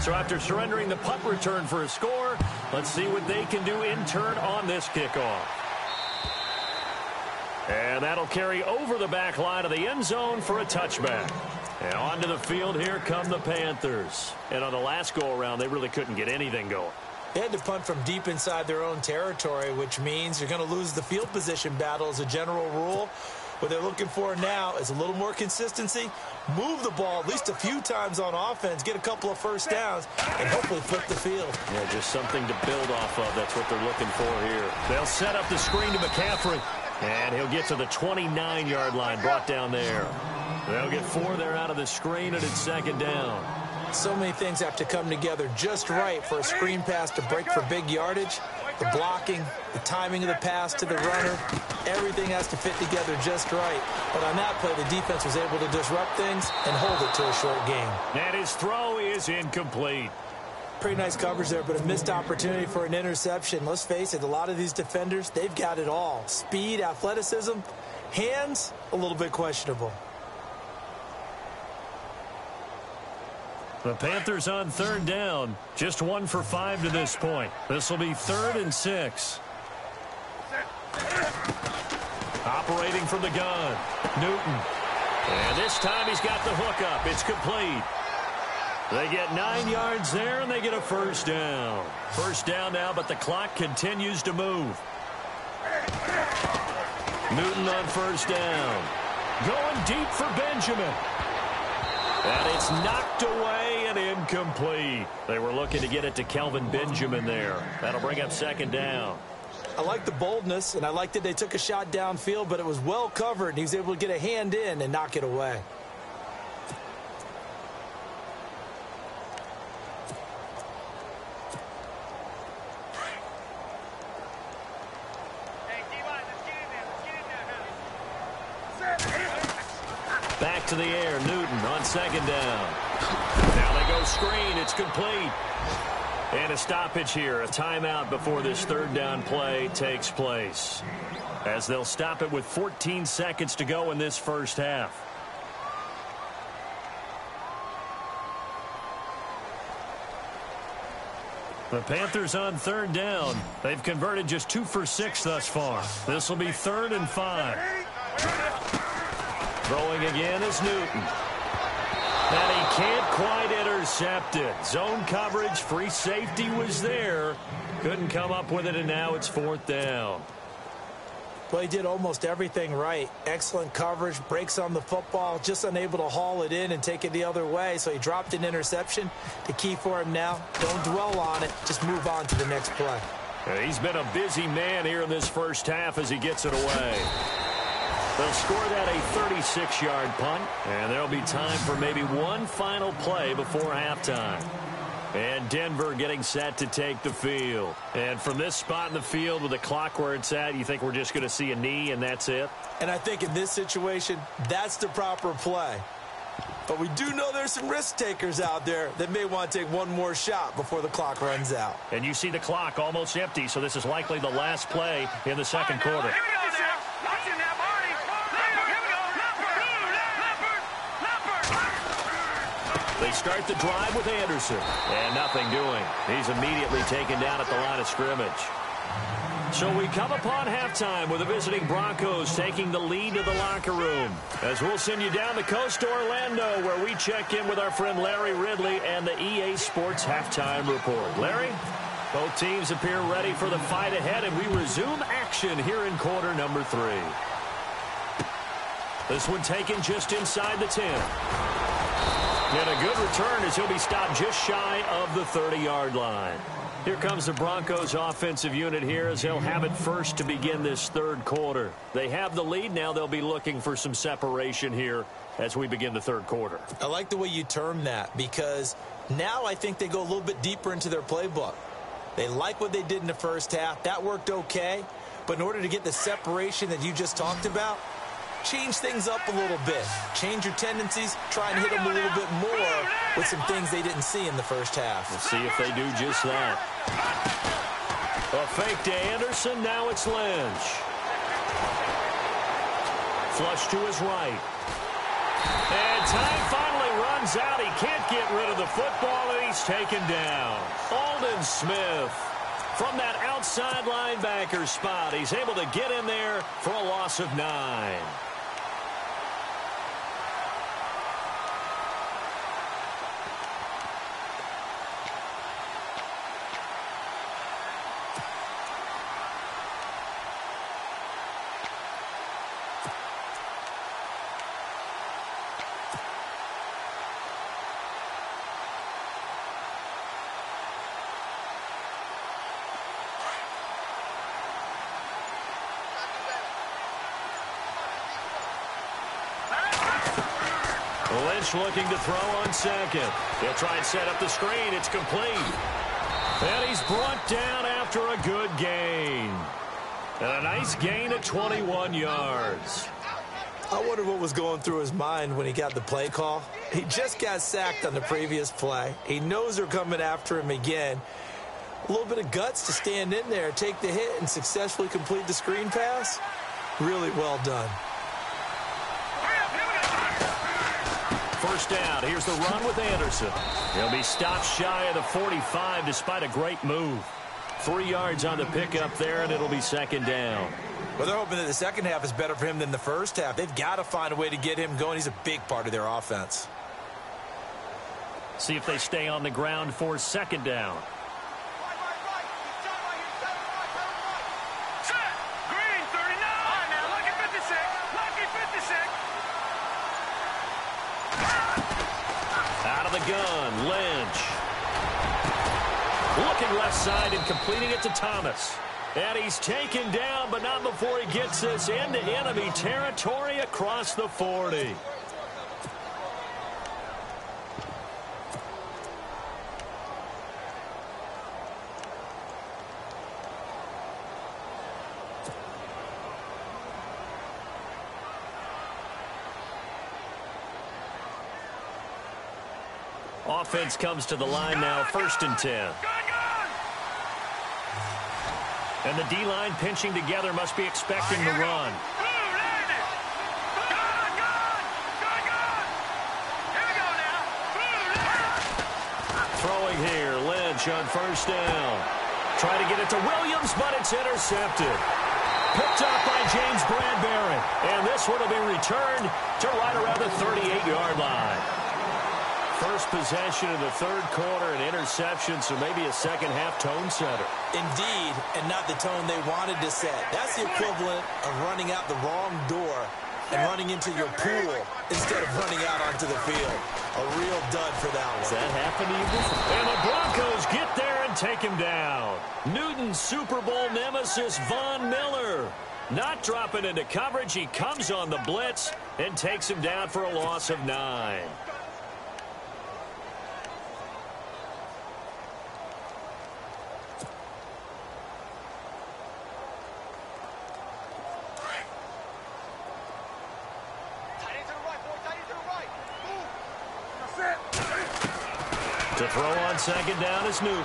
So after surrendering the punt return for a score, let's see what they can do in turn on this kickoff. And that'll carry over the back line of the end zone for a touchback. And onto the field, here come the Panthers. And on the last go-around, they really couldn't get anything going. They had to punt from deep inside their own territory, which means you're going to lose the field position battle as a general rule. What they're looking for now is a little more consistency, move the ball at least a few times on offense, get a couple of first downs, and hopefully flip the field. Yeah, just something to build off of. That's what they're looking for here. They'll set up the screen to McCaffrey, and he'll get to the 29-yard line, brought down there. They'll get 4 there out of the screen, and it's second down. So many things have to come together just right for a screen pass to break for big yardage. The blocking, the timing of the pass to the runner, everything has to fit together just right. But on that play, the defense was able to disrupt things and hold it to a short gain. And his throw is incomplete. Pretty nice coverage there, but a missed opportunity for an interception. Let's face it, a lot of these defenders, they've got it all. Speed, athleticism, hands, a little bit questionable. The Panthers on third down, just 1 for 5 to this point. This will be 3rd and 6. Operating from the gun, Newton. And this time he's got the hook up. It's complete. They get 9 yards there, and they get a first down. First down now, but the clock continues to move. Newton on first down. Going deep for Benjamin. And it's knocked away and incomplete. They were looking to get it to Kelvin Benjamin there. That'll bring up second down. I like the boldness, and I like that they took a shot downfield, but it was well covered, and he was able to get a hand in and knock it away. Back to the air, Newton on second down. Now they go screen, it's complete. And a stoppage here, a timeout before this third down play takes place, as they'll stop it with 14 seconds to go in this first half. The Panthers on third down. They've converted just 2 for 6 thus far. This will be 3rd and 5. Throwing again is Newton. And he can't quite intercept it. Zone coverage, free safety was there. Couldn't come up with it, and now it's 4th down. Well, he did almost everything right. Excellent coverage, breaks on the football, just unable to haul it in and take it the other way, so he dropped an interception. The key for him now, don't dwell on it, just move on to the next play. He's been a busy man here in this first half as he gets it away. They'll score that a 36-yard punt, and there'll be time for maybe one final play before halftime. And Denver getting set to take the field. And from this spot in the field with the clock where it's at, you think we're just going to see a knee and that's it? And I think in this situation, that's the proper play. But we do know there's some risk takers out there that may want to take one more shot before the clock runs out. And you see the clock almost empty, so this is likely the last play in the second quarter. They start the drive with Anderson, and nothing doing. He's immediately taken down at the line of scrimmage. So we come upon halftime with the visiting Broncos taking the lead to the locker room, as we'll send you down the coast to Orlando, where we check in with our friend Larry Ridley and the EA Sports Halftime Report. Larry? Both teams appear ready for the fight ahead, and we resume action here in quarter number 3. This one taken just inside the 10. And a good return as he'll be stopped just shy of the 30-yard line. Here comes the Broncos offensive unit here as they'll have it first to begin this third quarter. They have the lead. Now they'll be looking for some separation here as we begin the third quarter. I like the way you term that, because now I think they go a little bit deeper into their playbook. They like what they did in the first half. That worked okay. But in order to get the separation that you just talked about, change things up a little bit. Change your tendencies. Try and hit them a little bit more with some things they didn't see in the first half. We'll see if they do just that. A fake to Anderson. Now it's Lynch. Flush to his right. And time finally runs runs out. He can't get rid of the football, and he's taken down. Aldon Smith, from that outside linebacker spot, he's able to get in there for a loss of 9. Lynch looking to throw on second. He'll try and set up the screen. It's complete. And he's brought down after a good gain. And a nice gain of 21 yards. I wonder what was going through his mind when he got the play call. He just got sacked on the previous play. He knows they're coming after him again. A little bit of guts to stand in there, take the hit, and successfully complete the screen pass. Really well done. First down. Here's the run with Anderson. He'll be stopped shy of the 45 despite a great move. 3 yards on the pickup there, and it'll be second down. Well, they're hoping that the second half is better for him than the first half. They've got to find a way to get him going. He's a big part of their offense. See if they stay on the ground for second down. Out of the gun, Lynch. Looking left side and completing it to Thomas. And he's taken down, but not before he gets this into enemy territory across the 40. Offense comes to the line now, 1st and 10. And the D-line pinching together must be expecting the run. Throwing here, Lynch on 1st down. Trying to get it to Williams, but it's intercepted. Picked up by James Bradbury. And this one will be returned to right around the 38-yard line. First possession of the 3rd quarter, an interception, so maybe a second-half tone setter. Indeed, and not the tone they wanted to set. That's the equivalent of running out the wrong door and running into your pool instead of running out onto the field. A real dud for that one. Has that happened to you before? And the Broncos get there and take him down. Newton's Super Bowl nemesis, Von Miller. Not dropping into coverage. He comes on the blitz and takes him down for a loss of 9. To throw on second down is Newton.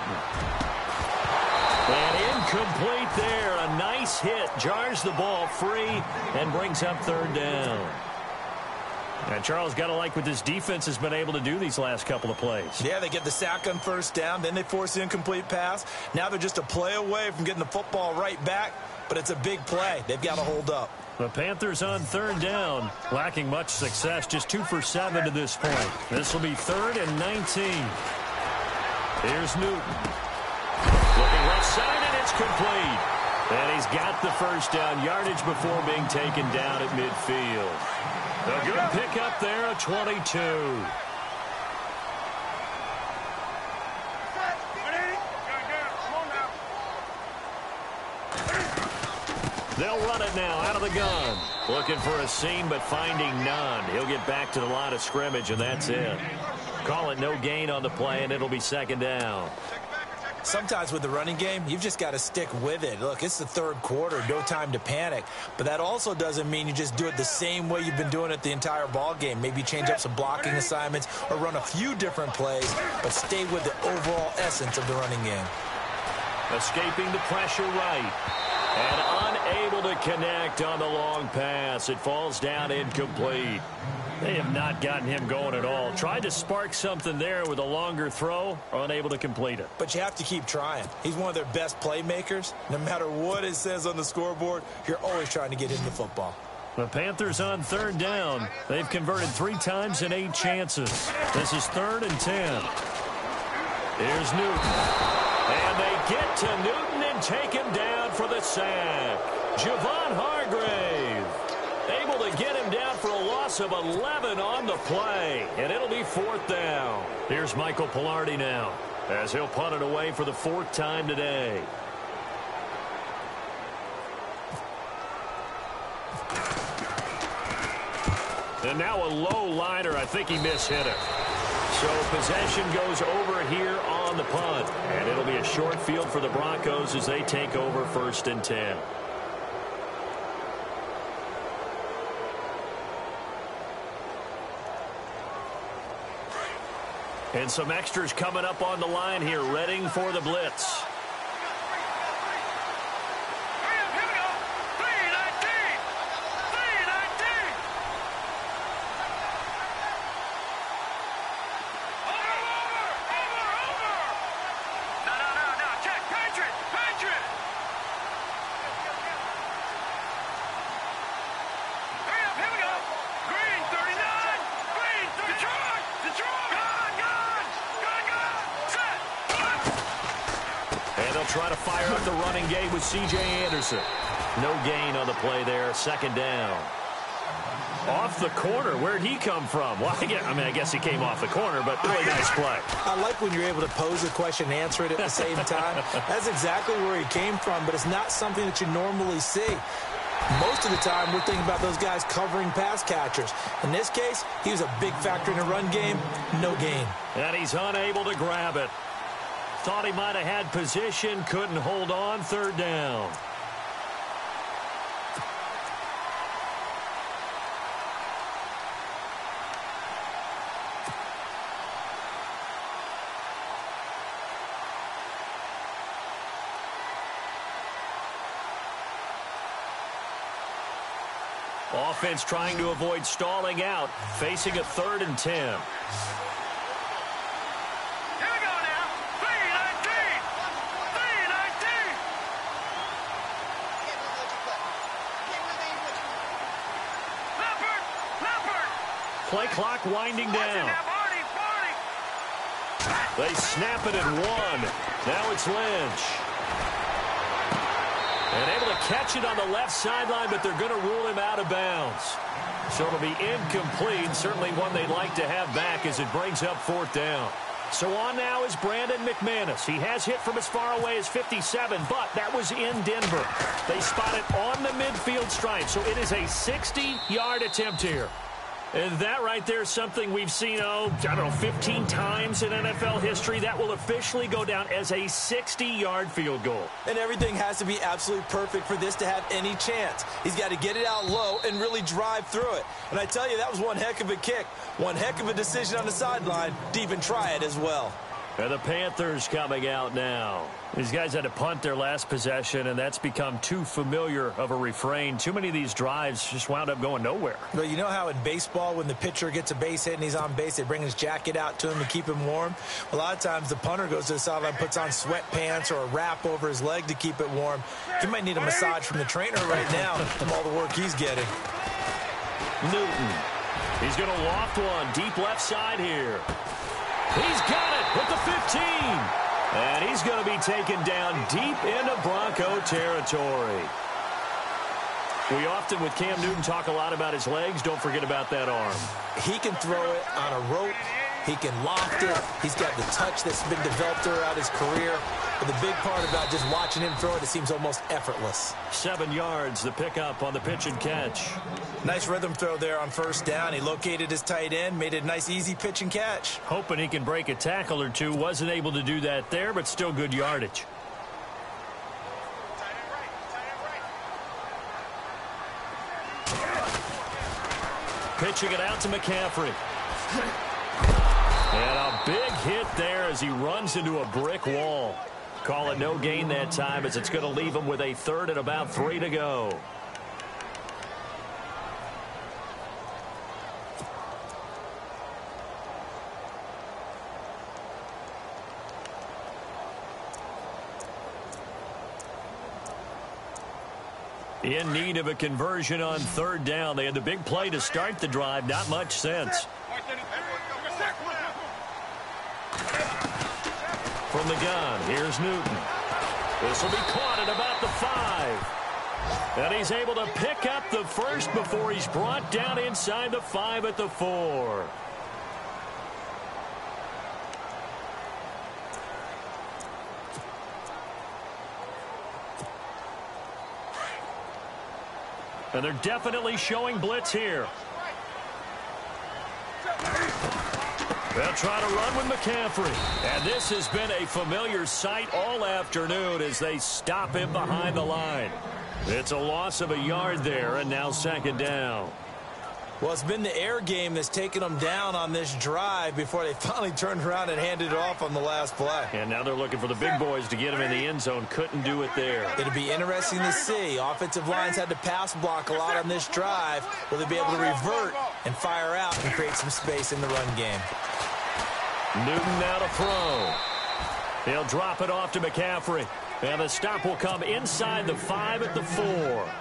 And incomplete there. A nice hit. Jars the ball free and brings up 3rd down. And Charles, got to like what this defense has been able to do these last couple of plays. Yeah, they get the sack on 1st down. Then they force the incomplete pass. Now they're just a play away from getting the football right back. But it's a big play. They've got to hold up. The Panthers on 3rd down, lacking much success, just 2 for 7 to this point. This will be 3rd and 19. Here's Newton. Looking left side, and it's complete. And he's got the 1st down yardage before being taken down at midfield. A good pickup there, a 22. They'll run it now out of the gun. Looking for a seam, but finding none. He'll get back to the line of scrimmage, and that's it. Call it no gain on the play, and it'll be 2nd down. Sometimes with the running game, you've just got to stick with it. Look, it's the 3rd quarter, no time to panic. But that also doesn't mean you just do it the same way you've been doing it the entire ball game. Maybe change up some blocking assignments or run a few different plays, but stay with the overall essence of the running game. Escaping the pressure right. And unable to connect on the long pass. It falls down incomplete. They have not gotten him going at all. Tried to spark something there with a longer throw, unable to complete it. But you have to keep trying. He's one of their best playmakers. No matter what it says on the scoreboard, you're always trying to get him the football. The Panthers on third down. They've converted 3 times in 8 chances. This is 3rd and 10. Here's Newton. And they get to Newton and take him down for the sack. Javon Hargrave able to get him down for a loss of 11 on the play. And it'll be 4th down. Here's Michael Pilardi now as he'll punt it away for the 4th time today. And now a low liner. I think he mishit it. So possession goes over here on the punt. And it'll be a short field for the Broncos as they take over 1st and 10. And some extras coming up on the line here, readying for the blitz. Try to fire up the running game with C.J. Anderson. No gain on the play there. 2nd down. Off the corner. Where'd he come from? Well, I guess he came off the corner, but really nice play. I like when you're able to pose a question and answer it at the same time. That's exactly where he came from, but it's not something that you normally see. Most of the time, we're thinking about those guys covering pass catchers. In this case, he was a big factor in the run game. No gain. And he's unable to grab it. Thought he might have had position, couldn't hold on. 3rd down. Offense trying to avoid stalling out, facing a 3rd and 10. Play clock winding down. They snap it at 1. Now it's Lynch. And able to catch it on the left sideline, but they're going to rule him out of bounds. So it'll be incomplete. Certainly one they'd like to have back as it brings up 4th down. So on now is Brandon McManus. He has hit from as far away as 57, but that was in Denver. They spot it on the midfield stripe, so it is a 60-yard attempt here. And that right there is something we've seen, 15 times in NFL history. That will officially go down as a 60-yard field goal. And everything has to be absolutely perfect for this to have any chance. He's got to get it out low and really drive through it. And I tell you, that was one heck of a kick. One heck of a decision on the sideline to even try it as well. And the Panthers coming out now. These guys had to punt their last possession, and that's become too familiar of a refrain. Too many of these drives just wound up going nowhere. Well, you know how in baseball, when the pitcher gets a base hit and he's on base, they bring his jacket out to him to keep him warm? A lot of times the punter goes to the sideline, puts on sweatpants or a wrap over his leg to keep it warm. He might need a massage from the trainer right now from all the work he's getting. Newton. He's going to loft one deep left side here. He's got it with the 15. And he's going to be taken down deep into Bronco territory. We often, with Cam Newton, talk a lot about his legs. Don't forget about that arm. He can throw it on a rope. He can loft it. He's got the touch that's been developed throughout his career. But the big part about just watching him throw it, it seems almost effortless. 7 yards, the pickup on the pitch and catch. Nice rhythm throw there on first down. He located his tight end, made it a nice, easy pitch and catch. Hoping he can break a tackle or two. Wasn't able to do that there, but still good yardage. Pitching it out to McCaffrey. And a big hit there as he runs into a brick wall. Call it no gain that time as it's going to leave them with a third and about 3 to go. In need of a conversion on third down. They had the big play to start the drive. Not much sense. From the gun, here's Newton. This will be caught at about the 5. And he's able to pick up the first before he's brought down inside the 5 at the 4. And they're definitely showing blitz here. They'll try to run with McCaffrey. And this has been a familiar sight all afternoon as they stop him behind the line. It's a loss of a yard there, and now second down. Well, it's been the air game that's taken them down on this drive before they finally turned around and handed it off on the last play. And now they're looking for the big boys to get him in the end zone. Couldn't do it there. It'll be interesting to see. Offensive lines had to pass block a lot on this drive. Will they be able to revert and fire out and create some space in the run game? Newton now to throw. He'll drop it off to McCaffrey. And the stop will come inside the 5 at the 4.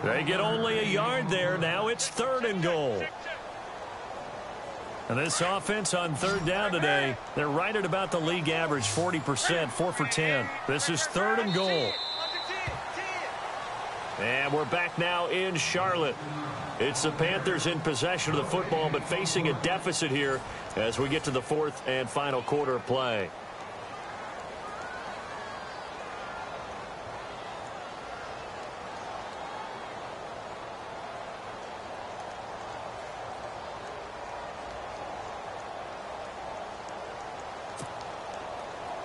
They get only a yard there. Now it's 3rd and goal. And this offense on third down today, they're right at about the league average, 40%, 4 for 10. This is 3rd and goal. And we're back now in Charlotte. It's the Panthers in possession of the football, but facing a deficit here as we get to the 4th and final quarter of play.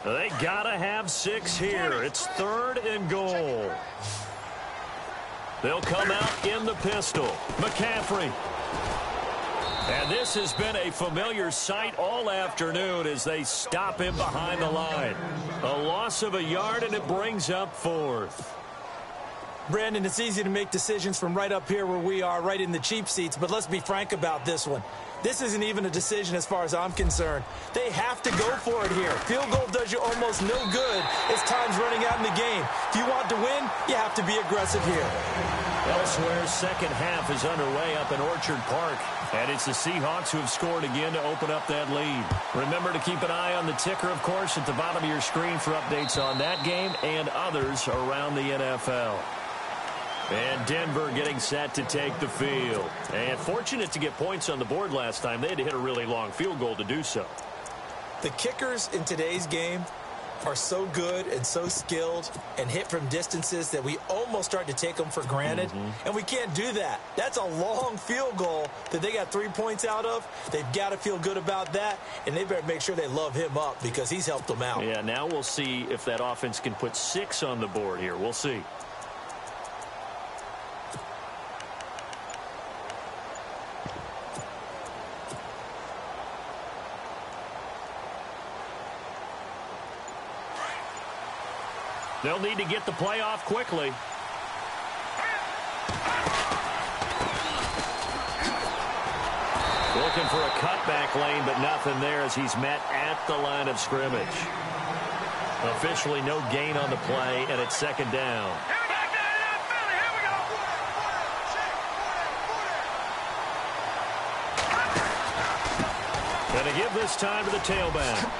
They gotta have 6 here. It's 3rd and goal. They'll come out in the pistol. McCaffrey. And this has been a familiar sight all afternoon as they stop him behind the line. A loss of a yard, and it brings up 4th. Brandon, it's easy to make decisions from right up here where we are, right in the cheap seats, but let's be frank about this one. This isn't even a decision as far as I'm concerned. They have to go for it here. Field goal does you almost no good as time's running out in the game. If you want to win, you have to be aggressive here. Elsewhere, second half is underway up in Orchard Park. And it's the Seahawks who have scored again to open up that lead. Remember to keep an eye on the ticker, of course, at the bottom of your screen for updates on that game and others around the NFL. And Denver getting set to take the field. And fortunate to get points on the board last time. They had to hit a really long field goal to do so. The kickers in today's game are so good and so skilled and hit from distances that we almost start to take them for granted. And we can't do that. That's a long field goal that they got 3 points out of. They've got to feel good about that, and they better make sure they love him up because he's helped them out. Yeah, now we'll see if that offense can put 6 on the board here. We'll see. They'll need to get the play off quickly. Looking for a cutback lane, but nothing there as he's met at the line of scrimmage. Officially no gain on the play, and it's second down. Going to give this time to the tailback.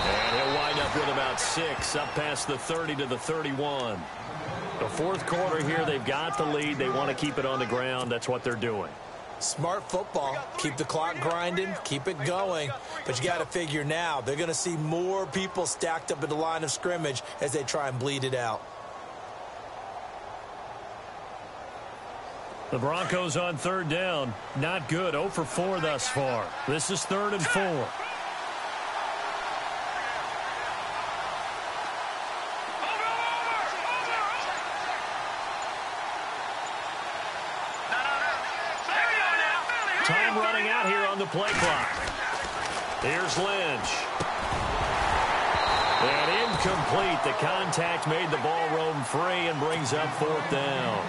And he'll wind up with about 6, up past the 30 to the 31. The fourth quarter here, they've got the lead. They want to keep it on the ground. That's what they're doing. Smart football. Keep the clock grinding. Keep it going. But you got to figure now, they're going to see more people stacked up at the line of scrimmage as they try and bleed it out. The Broncos on third down. Not good. 0 for 4 thus far. This is 3rd and 4. Time running out here on the play clock. Here's Lynch. And Incomplete. The contact made the ball roam free and brings up fourth down.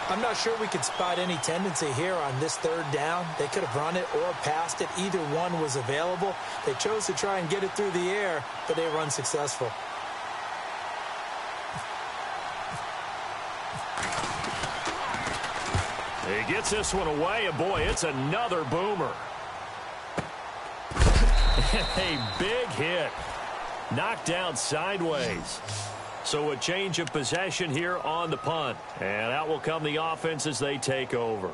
I'm not sure we could spot any tendency here on this third down. They could have run it or passed it. Either one was available. They chose to try and get it through the air, but they were unsuccessful. He gets this one away, and boy, it's another boomer. A big hit. Knocked down sideways. So a change of possession here on the punt. And out will come the offense as they take over.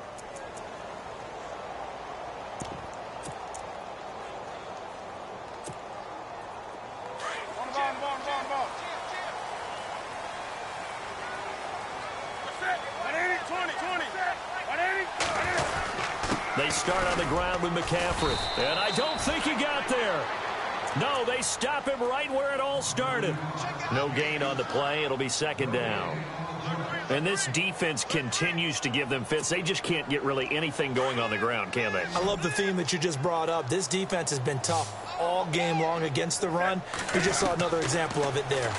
They start on the ground with McCaffrey. And I don't think he got there. No, they stop him right where it all started. No gain on the play. It'll be second down. And this defense continues to give them fits. They just can't get really anything going on the ground, can they? I love the theme that you just brought up. This defense has been tough all game long against the run. We just saw another example of it there.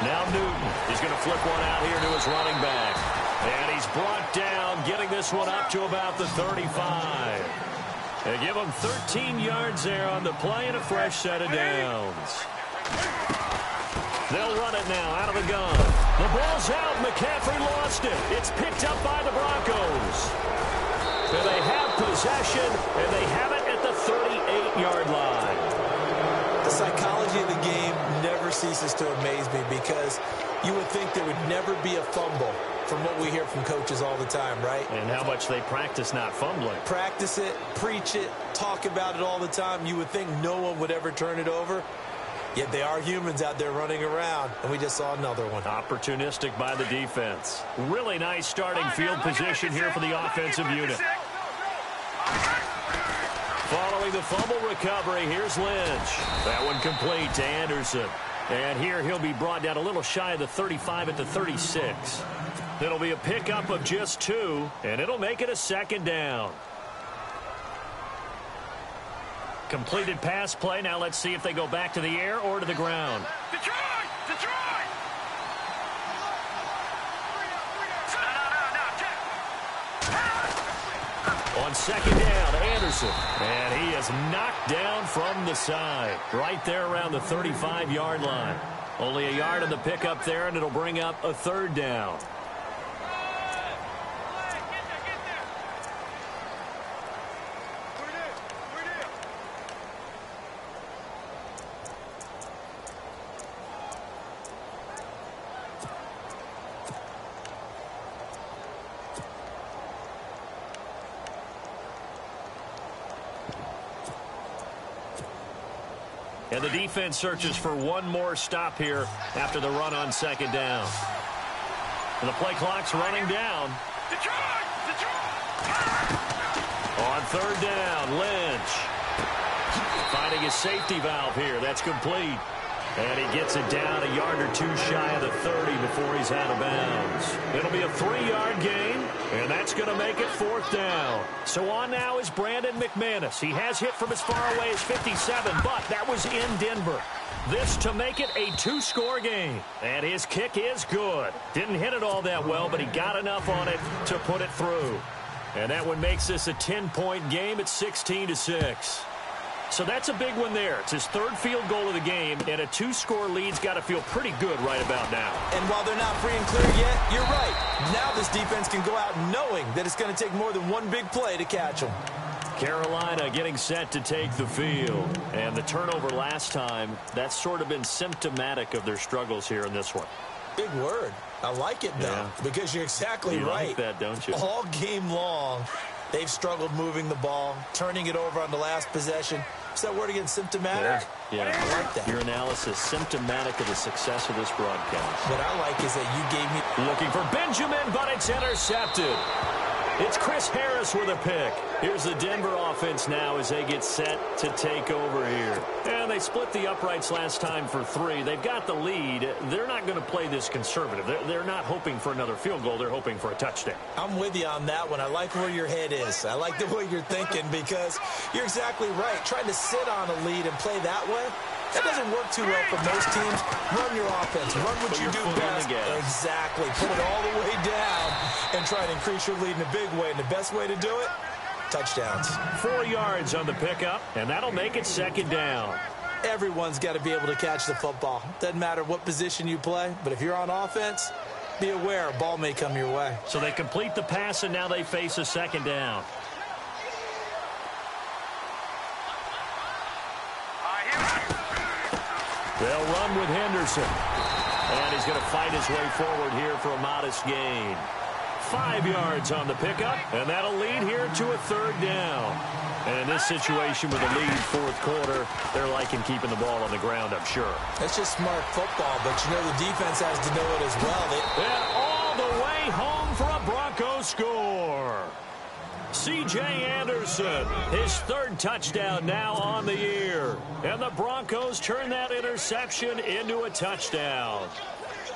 Now Newton is going to flip one out here to his running back. And he's brought down, getting this one up to about the 35. They give him 13 yards there on the play and a fresh set of downs. They'll run it now out of the gun. The ball's out. McCaffrey lost it. It's picked up by the Broncos. And they have possession, and they have it at the 38-yard line. The psychology of the game never ceases to amaze me because you would think there would never be a fumble from what we hear from coaches all the time, right? And how much they practice not fumbling. Practice it, preach it, talk about it all the time. You would think no one would ever turn it over. Yet they are humans out there running around, and we just saw another one. Opportunistic by the defense. Really nice starting field position here for the offensive unit. Following the fumble recovery, here's Lynch. That one complete to Anderson. And here he'll be brought down a little shy of the 35 at the 36. It'll be a pickup of just 2, and it'll make it a second down. Completed pass play. Now let's see if they go back to the air or to the ground. Detroit! On second down, Anderson. And he is knocked down from the side. Right there around the 35-yard line. Only a yard on the pickup there, and it'll bring up a third down. And the defense searches for one more stop here after the run on second down. And the play clock's running down. On third down, Lynch. Finding his safety valve here. That's complete. And he gets it down a yard or 2 shy of the 30 before he's out of bounds. It'll be a 3-yard gain, and that's going to make it fourth down. So on now is Brandon McManus. He has hit from as far away as 57, but that was in Denver. This to make it a 2-score game. And his kick is good. Didn't hit it all that well, but he got enough on it to put it through. And that one makes this a 10-point game at 16-6. So that's a big one there. It's his third field goal of the game, and a 2-score lead's got to feel pretty good right about now. And while they're not free and clear yet, you're right. Now this defense can go out knowing that it's going to take more than one big play to catch them. Carolina getting set to take the field. And the turnover last time, that's sort of been symptomatic of their struggles here in this one. Big word. I like it, though, because you're exactly right. You like that, don't you? All game long, they've struggled moving the ball, turning it over on the last possession. Is that word again, symptomatic? Yeah. I like that. Your analysis, symptomatic of the success of this broadcast. What I like is that you gave me... Looking for Benjamin, but it's intercepted. It's Chris Harris with a pick. Here's the Denver offense now as they get set to take over here. And they split the uprights last time for 3. They've got the lead. They're not going to play this conservative. They're not hoping for another field goal. They're hoping for a touchdown. I'm with you on that one. I like where your head is. I like the way you're thinking because you're exactly right. Trying to sit on a lead and play that way, That doesn't work too well for most teams. Run your offense. Run what you do best. Exactly. Put it all the way down and try to increase your lead in a big way. And the best way to do it, touchdowns. 4 yards on the pickup, and that'll make it second down. Everyone's got to be able to catch the football. Doesn't matter what position you play, but if you're on offense, be aware a ball may come your way. So they complete the pass, and now they face a second down. They'll run with Henderson. And he's going to fight his way forward here for a modest gain. 5 yards on the pickup, and that'll lead here to a third down. And in this situation with a lead fourth quarter, they're liking keeping the ball on the ground, I'm sure. That's just smart football, but you know the defense has to know it as well. And all the way home for a Broncos score. C.J. Anderson, his third touchdown now on the year. And the Broncos turn that interception into a touchdown.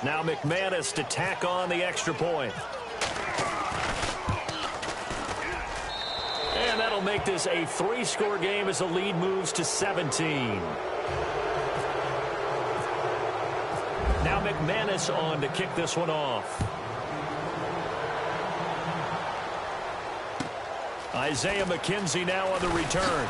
Now McManus to tack on the extra point. And that'll make this a 3-score game as the lead moves to 17. Now McManus on to kick this one off. Isaiah McKenzie now on the return.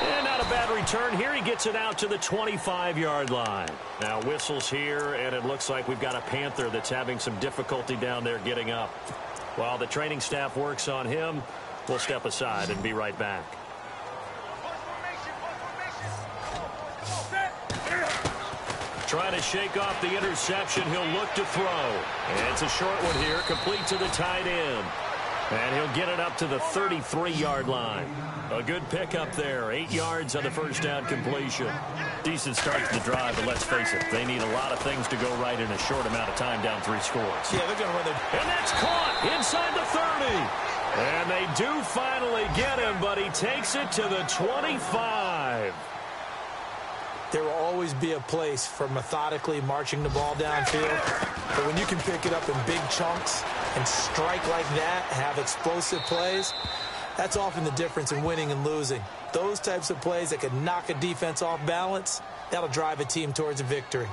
And not a bad return here. He gets it out to the 25-yard line. Now whistles here, and it looks like we've got a Panther that's having some difficulty down there getting up. While the training staff works on him, we'll step aside and be right back. Trying to shake off the interception. He'll look to throw. And it's a short one here, complete to the tight end. And he'll get it up to the 33-yard line. A good pickup there. 8 yards on the first down completion. Decent start to the drive, but let's face it, they need a lot of things to go right in a short amount of time down 3 scores. Yeah, they're going to run it. And that's caught inside the 30. And they do finally get him, but he takes it to the 25. There will always be a place for methodically marching the ball downfield. But when you can pick it up in big chunks and strike like that, have explosive plays, that's often the difference in winning and losing. Those types of plays that can knock a defense off balance, that'll drive a team towards a victory.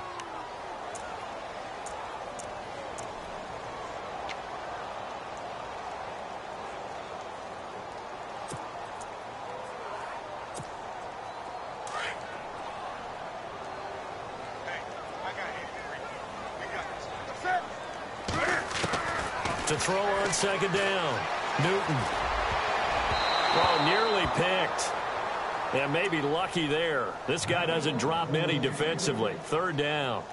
To throw on second down. Newton. Oh, nearly picked. And maybe lucky there. This guy doesn't drop many defensively. Third down.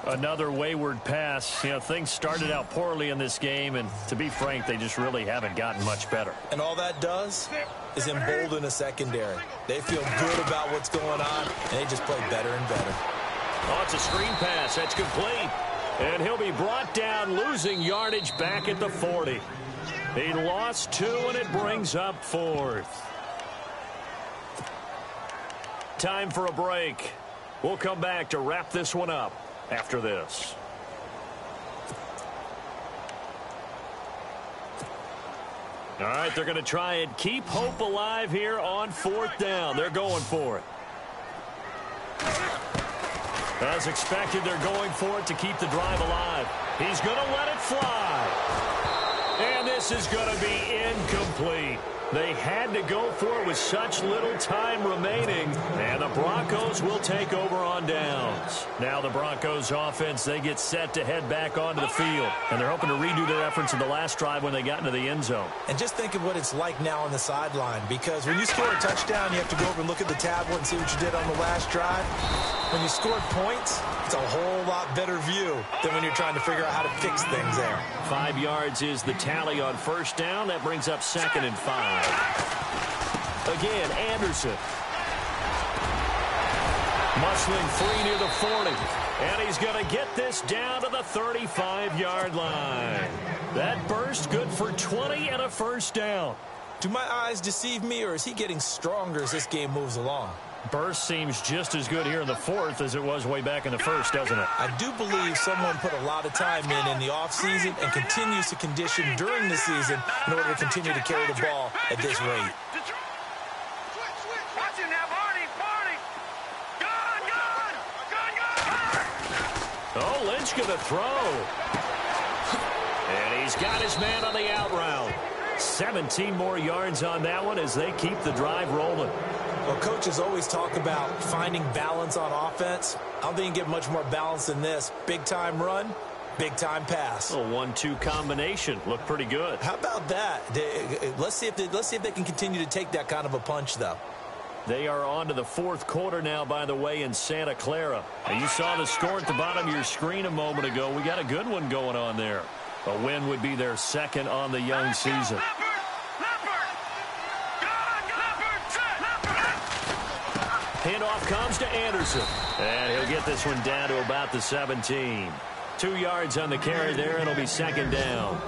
Another wayward pass. You know, things started out poorly in this game, and to be frank, they just really haven't gotten much better. And all that does is embolden a secondary. They feel good about what's going on, and they just play better and better. Oh, it's a screen pass. That's complete. And he'll be brought down, losing yardage back at the 40. He lost 2, and it brings up 4th. Time for a break. We'll come back to wrap this one up after this. All right, they're going to try and keep hope alive here on 4th down. They're going for it. As expected, they're going for it to keep the drive alive. He's going to let it fly. And this is going to be incomplete. They had to go for it with such little time remaining, and the Broncos will take over on downs. Now the Broncos offense, they get set to head back onto the field, and they're hoping to redo their efforts in the last drive when they got into the end zone. And just think of what it's like now on the sideline, because when you score a touchdown, you have to go over and look at the tablet and see what you did on the last drive. When you scored points, it's a whole lot better view than when you're trying to figure out how to fix things there. 5 yards is the tally on first down. That brings up 2nd and 5. Again, Anderson. Muscling free near the 40. And he's going to get this down to the 35-yard line. That burst good for 20 and a first down. Do my eyes deceive me, or is he getting stronger as this game moves along? Burst seems just as good here in the 4th as it was way back in the 1st, doesn't it? I do believe someone put a lot of time in the offseason and continues to condition during the season in order to continue to carry the ball at this rate. Oh, Lynch going to throw. And he's got his man on the out route. 17 more yards on that one as they keep the drive rolling. Well, coaches always talk about finding balance on offense. I don't think you get much more balance than this. Big-time run, big-time pass. A 1-2 combination. Looked pretty good. How about that? Let's see if they can continue to take that kind of a punch, though. They are on to the fourth quarter now, by the way, in Santa Clara. And you saw the score at the bottom of your screen a moment ago. We got a good one going on there. A win would be their second on the young season. Handoff comes to Anderson. And he'll get this one down to about the 17. 2 yards on the carry there. It'll be second down.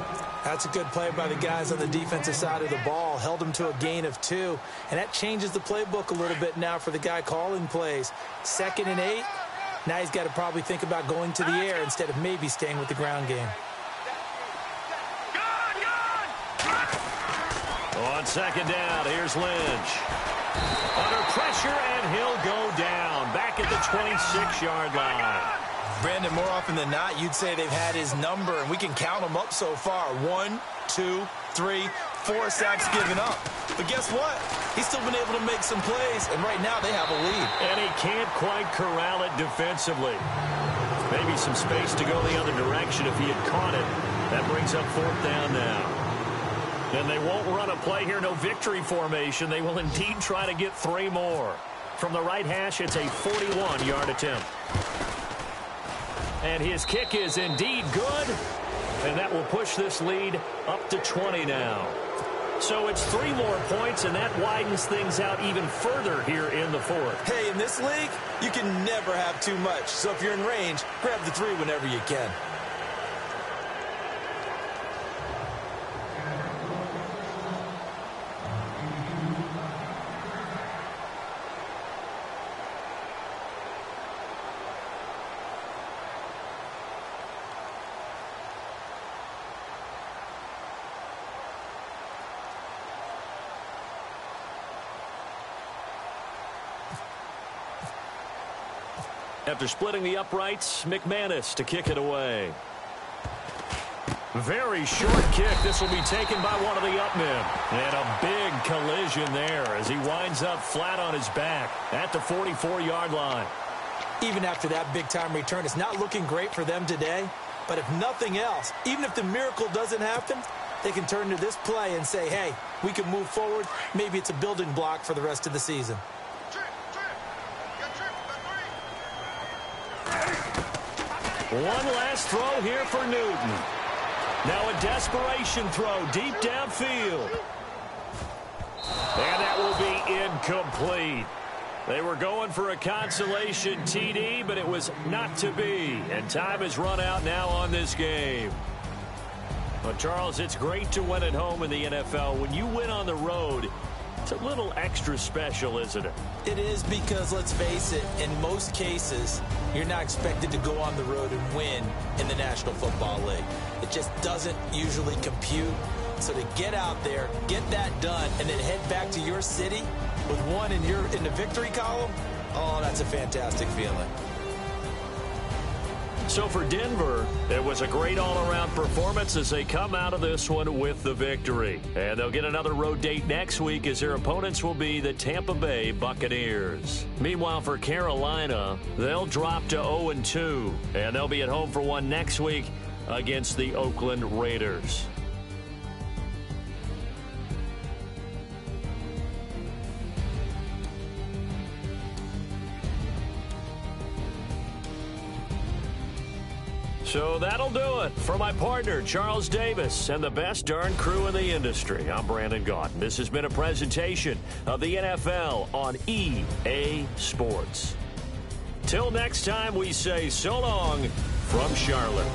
That's a good play by the guys on the defensive side of the ball. Held them to a gain of 2. And that changes the playbook a little bit now for the guy calling plays. 2nd and 8. Now he's got to probably think about going to the air instead of maybe staying with the ground game. On second down, here's Lynch. Under pressure, and he'll go down. Back at the 26-yard line. Brandon, more often than not, you'd say they've had his number, and we can count them up so far. 1, 2, 3, 4 sacks given up. But guess what? He's still been able to make some plays, and right now they have a lead. And he can't quite corral it defensively. Maybe some space to go the other direction if he had caught it. That brings up fourth down now. And they won't run a play here, no victory formation. They will indeed try to get 3 more. From the right hash, it's a 41-yard attempt. And his kick is indeed good. And that will push this lead up to 20 now. So it's 3 more points, and that widens things out even further here in the fourth. Hey, in this league, you can never have too much. So if you're in range, grab the 3 whenever you can. After splitting the uprights, McManus to kick it away. Very short kick. This will be taken by one of the up men. And a big collision there as he winds up flat on his back at the 44-yard line. Even after that big-time return, it's not looking great for them today. But if nothing else, even if the miracle doesn't happen, they can turn to this play and say, hey, we can move forward. Maybe it's a building block for the rest of the season. One last throw here for Newton. Now a desperation throw deep downfield. And that will be incomplete. They were going for a consolation TD, but it was not to be. And time has run out now on this game. But, Charles, it's great to win at home in the NFL. When you win on the road, it's a little extra special, isn't it? It is because, let's face it, in most cases, you're not expected to go on the road and win in the National Football League. It just doesn't usually compute. So to get out there, get that done, and then head back to your city with one in the victory column, oh, that's a fantastic feeling. So for Denver, it was a great all-around performance as they come out of this one with the victory. And they'll get another road date next week as their opponents will be the Tampa Bay Buccaneers. Meanwhile, for Carolina, they'll drop to 0-2, and they'll be at home for one next week against the Oakland Raiders. So that'll do it. For my partner, Charles Davis, and the best darn crew in the industry, I'm Brandon Gaudin. This has been a presentation of the NFL on EA Sports. Till next time, we say so long from Charlotte.